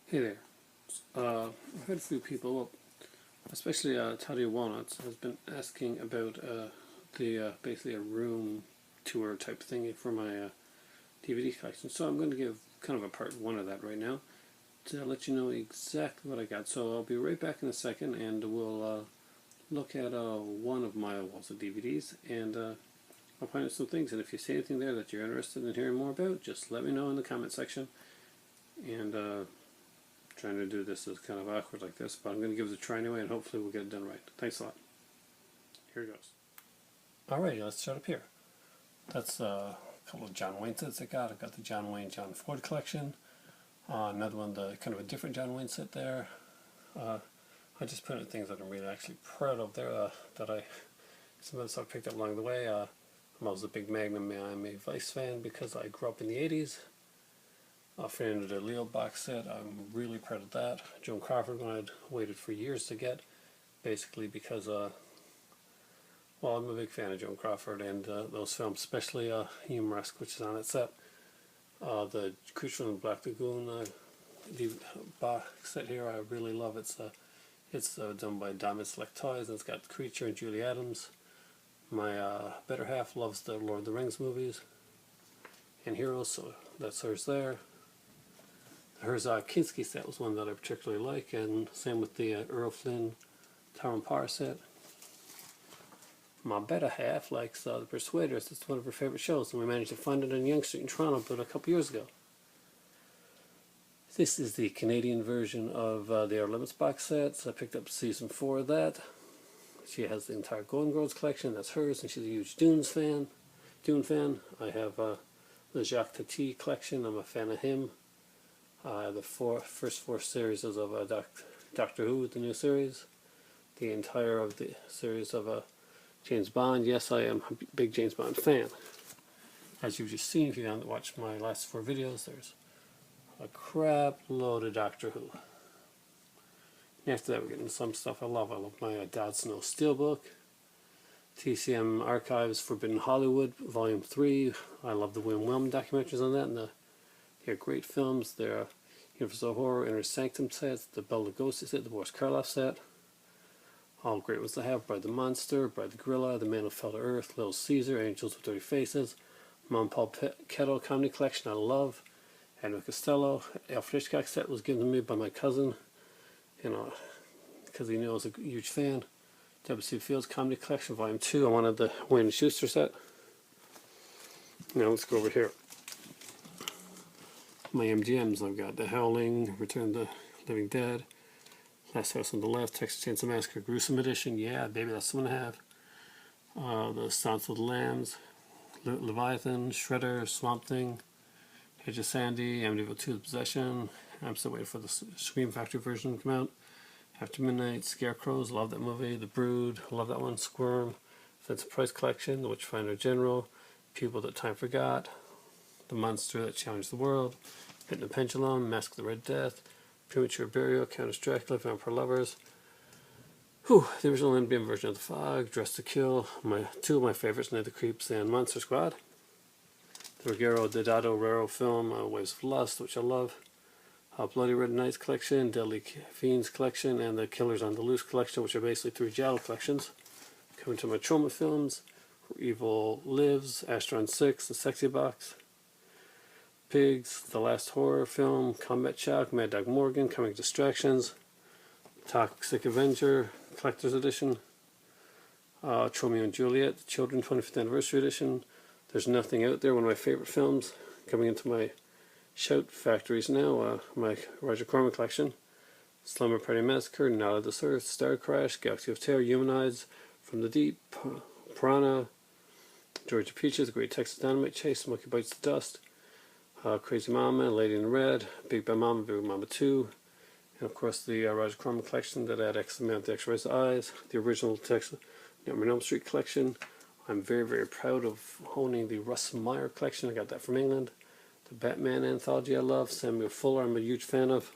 Hey there. I've had a few people, well, especially Tadia Walnuts, has been asking about the basically a room tour type thingy for my DVD collection. So I'm going to give kind of a part one of that right now to let you know exactly what I got. So I'll be right back in a second, and we'll look at one of my walls of DVDs, and I'll point out some things. And if you see anything there that you're interested in hearing more about, just let me know in the comment section. And trying to do this is kind of awkward like this, but I'm going to give it a try anyway, and hopefully we'll get it done right. Thanks a lot. Here it goes. Alright, let's start up here. That's a couple of John Wayne sets I got. I've got the John Wayne, John Ford collection. Another one, the kind of a different John Wayne set there. I just put in things that I'm really actually proud of there, that some of the stuff I picked up along the way. I was a big Magnum Miami Vice fan because I grew up in the 80s. Fernando de Leo box set, I'm really proud of that. Joan Crawford, one I'd waited for years to get, basically because, well, I'm a big fan of Joan Crawford and those films, especially Humoresque, which is on that set. The Creature from the Black Lagoon the box set here, I really love. It's done by Diamond Select Toys, and it's got Creature and Julie Adams. My better half loves the Lord of the Rings movies and Heroes, so that's hers there. Hers Kinski set was one that I particularly like, and same with the Errol Flynn Tower and Power set. My better half likes The Persuaders. It's one of her favorite shows, and we managed to find it on Yonge Street in Toronto about a couple years ago. This is the Canadian version of the Outer Limits box set. So I picked up season 4 of that. She has the entire Golden Girls collection. That's hers, and she's a huge Dune fan. I have the Jacques Tati collection. I'm a fan of him. The first four series of Doctor Who, the new series. The entire of the series of James Bond. Yes, I am a big James Bond fan. As you've just seen, if you haven't watched my last 4 videos, there's a crap load of Doctor Who. And after that, we're getting some stuff I love. I love my Dad Snow Steelbook. TCM Archives Forbidden Hollywood, Volume 3. I love the Wim Wellman documentaries on that, and they're great films. They're Universal Horror, Inner Sanctum sets, the Bela Lugosi set, the Boris Karloff set. All great ones to have. Bride the Monster, Bride the Gorilla, The Man Who Fell to Earth, Little Caesar, Angels with Dirty Faces, Mom Paul Kettle Comedy Collection I love, Edwin Costello. Alfred Hitchcock set was given to me by my cousin, because he knew I was a huge fan. W.C. Fields Comedy Collection, Volume 2. I wanted the Wayne Schuster set. Now let's go over here. My MGMs, I've got The Howling, Return of the Living Dead, Last House on the Left, Texas Chainsaw Massacre Gruesome Edition, yeah, baby, that's the one I have. The Silence of the Lambs, Leviathan, Shredder, Swamp Thing, Age of Sandy, Amityville 2, The Possession. I'm still waiting for the Scream Factory version to come out. After Midnight, Scarecrows, love that movie. The Brood, love that one. Squirm, Vincent Price Collection, The Witchfinder General, People That Time Forgot, The Monster That Challenged the World, Hidden the Pendulum, Mask of the Red Death, Premature Burial, Countess Dracula, Vampire Lovers, the original NBM version of The Fog, Dress to Kill, two of my favorites, Night of the Creeps and Monster Squad, the Ruggero Deodato Raro film, Waves of Lust, which I love, Bloody Red Nights collection, Deadly Fiends collection, and the Killers on the Loose collection, which are basically 3 Giallo collections. Coming to my Troma films, Evil Lives, Astron 6, The Sexy Box, Pigs, The Last Horror Film, Combat Shock, Mad Dog Morgan, Coming Distractions, Toxic Avenger, Collector's Edition, Romeo and Juliet, The Children 25th Anniversary Edition, There's Nothing Out There, one of my favorite films, coming into my Shout Factories now, my Roger Corman collection, Slumber Party Massacre, Not of This Earth, Star Crash, Galaxy of Terror, Humanoids, From the Deep, Piranha, Georgia Peaches, Great Texas Dynamite Chase, Monkey Bites the Dust, Crazy Mama, Lady in Red, Big Bad Mama, Big Bad Mama 2, and of course the Roger Corman collection that had X amount of X-rays eyes, the original Texas Nightmare on Elm Street collection. I'm very, very proud of owning the Russ Meyer collection. I got that from England. The Batman anthology I love, Samuel Fuller I'm a huge fan of.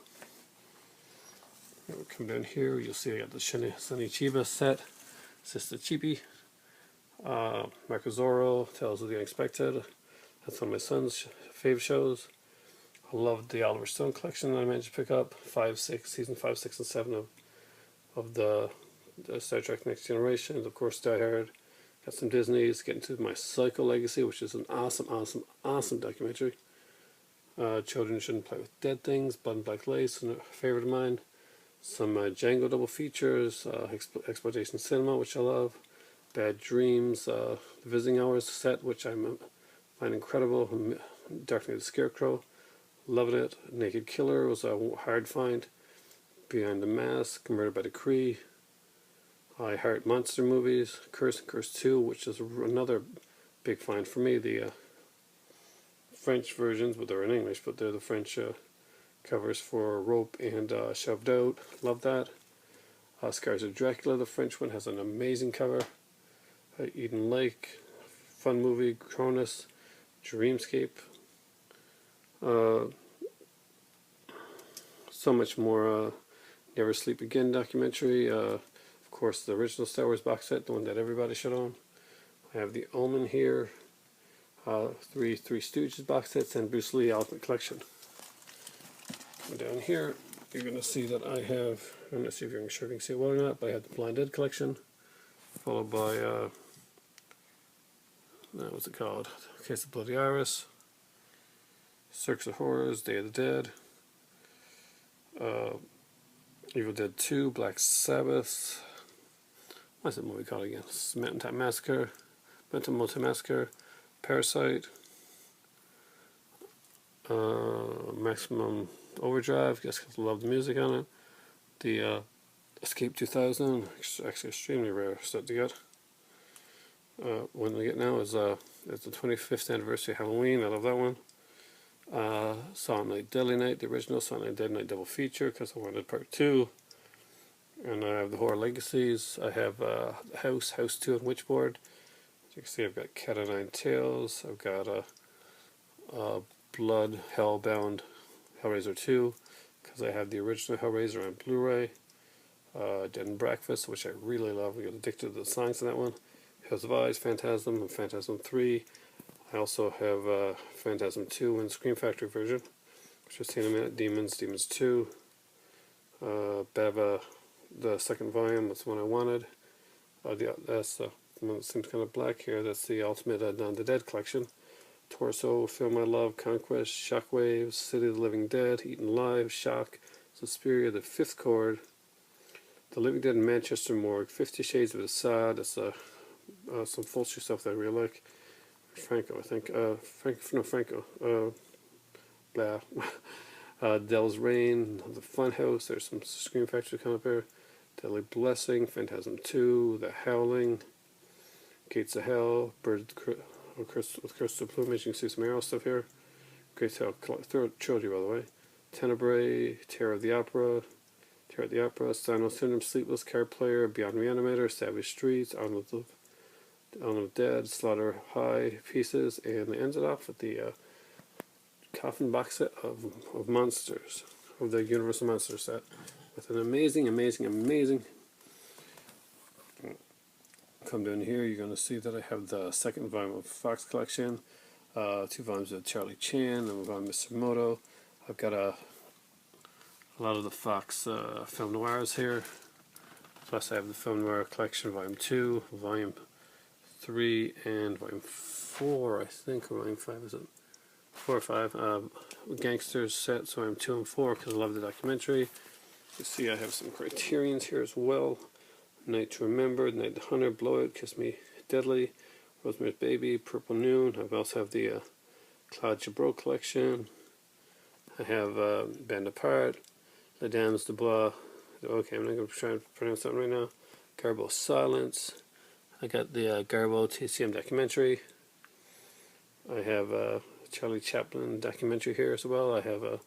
We'll come down here, you'll see I got the Sonny Chiba set, Sister Chibi, Marco Zorro, Tales of the Unexpected, that's one of my son's favorite shows. I loved the Oliver Stone collection that I managed to pick up, season 5, 6, and 7 of the Star Trek Next Generation. Of course, Die Hard. Got some Disney's. Getting to my Psycho Legacy, which is an awesome documentary. Children Shouldn't Play with Dead Things, Blood and Black Lace, a favorite of mine. Some Django double features, Exploitation Cinema, which I love. Bad Dreams, The Visiting Hours set, which I find incredible. Dark Knight the Scarecrow, loving it. Naked Killer was a hard find. Behind the Mask, Murder by Decree. I Heart Monster Movies, Curse and Curse 2, which is another big find for me. The French versions, but they're in English, but they're the French covers for Rope and Shoved Out. Love that. Scars of Dracula, the French one, has an amazing cover. Eden Lake, fun movie. Cronus, Dreamscape. So much more. Never Sleep Again documentary. Of course, the original Star Wars box set, the one that everybody should own. I have The Omen here. Three Stooges box sets and Bruce Lee Ultimate Collection. Down here, you're going to see that I have, I'm not sure if you can see it well or not, but I have the Blind Dead collection, followed by, what's it called? Case of Bloody Iris, Circus of Horrors, Day of the Dead, Evil Dead 2, Black Sabbath, what's that movie called again? Mental Massacre, Parasite, Maximum Overdrive, just because I love the music on it. The Escape 2000, actually extremely rare set to get. One I get now is it's the 25th anniversary of Halloween. I love that one. Silent Night, Deadly Night, the original Silent Night, Deadly Night double feature because I wanted part 2. And I have the Horror Legacies. I have House 2, and Witchboard. As you can see, I've got Cat o' Nine Tails. I've got Blood, Hellbound, Hellraiser 2, because I have the original Hellraiser on Blu-ray. Dead and Breakfast, which I really love. I get addicted to the songs in that one. Hills of Eyes, Phantasm, and Phantasm 3. I also have Phantasm 2 and Scream Factory version, which I'll see in a minute. Demons 2. Beva, the second volume, that's the one I wanted. That's the one that seems kind of black here. That's the Ultimate Dawn of the Dead collection. Torso, Film I Love, Conquest, Shockwaves, City of the Living Dead, Eaten Alive, Shock, Suspiria, The Fifth Chord, The Living Dead in Manchester Morgue, 50 Shades of Assad. That's some Fulci stuff that I really like. Franco, I think. Franco. Dell's Reign, The Funhouse. There's some Scream Factory coming up here. Deadly Blessing, Phantasm 2, The Howling, Gates of Hell, Bird with Crystal Plumage. You can see some Arrow stuff here. Great trilogy, by the way. Tenebrae, Terror of the Opera, Stano Syndrome, Sleepless, Card Player, Beyond Reanimator, Savage Streets, Arnold of Dead, Slaughter High Pieces, and they ended off with the Coffin box set of Monsters, of the Universal Monster set, with an amazing. Come down here, you're going to see that I have the second volume of Fox collection, 2 volumes of Charlie Chan, and 1 volume of Mr. Moto. I've got a lot of the Fox film noirs here. Plus I have the film noir collection, volume 2, volume 3, and volume 4, I think, or volume 5, is it? 4 or 5. Gangsters set, so volume 2 and 4, because I love the documentary. You see I have some Criterions here as well. Night to Remember, Night the Hunter, Blowout, Kiss Me Deadly, Rosemary's Baby, Purple Noon. I also have the Claude Chabrol collection. I have Band Apart, Les Dames de Bois. Okay, I'm not going to try and pronounce that right now. Garbo Silence. I got the Garbo TCM documentary. I have Charlie Chaplin documentary here as well. I have a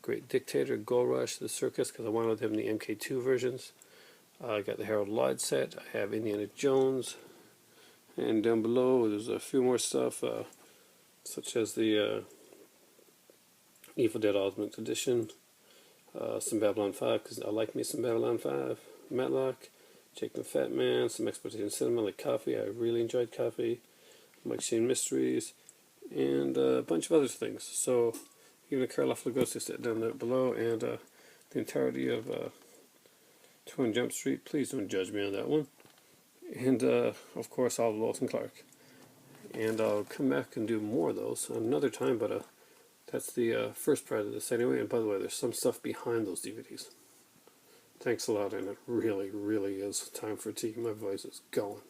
Great Dictator, Gold Rush, The Circus, because I wanted them in the MK2 versions. I got the Harold Lloyd set. I have Indiana Jones. And down below there's a few more stuff, such as the Evil Dead Ultimate Edition, some Babylon 5, because I like me some Babylon 5, Matlock, Jake the Fat Man, some Exploitation Cinema like Coffee. I really enjoyed Coffee. Mike Shane Mysteries, and a bunch of other things. So even a Karl Lugosi sit down there below, and the entirety of 21 Jump Street. Please don't judge me on that one. And of course, all of Walton Clark. And I'll come back and do more of those another time, but that's the first part of this anyway. And by the way, there's some stuff behind those DVDs. Thanks a lot, and it really, really is time for tea. My voice is going.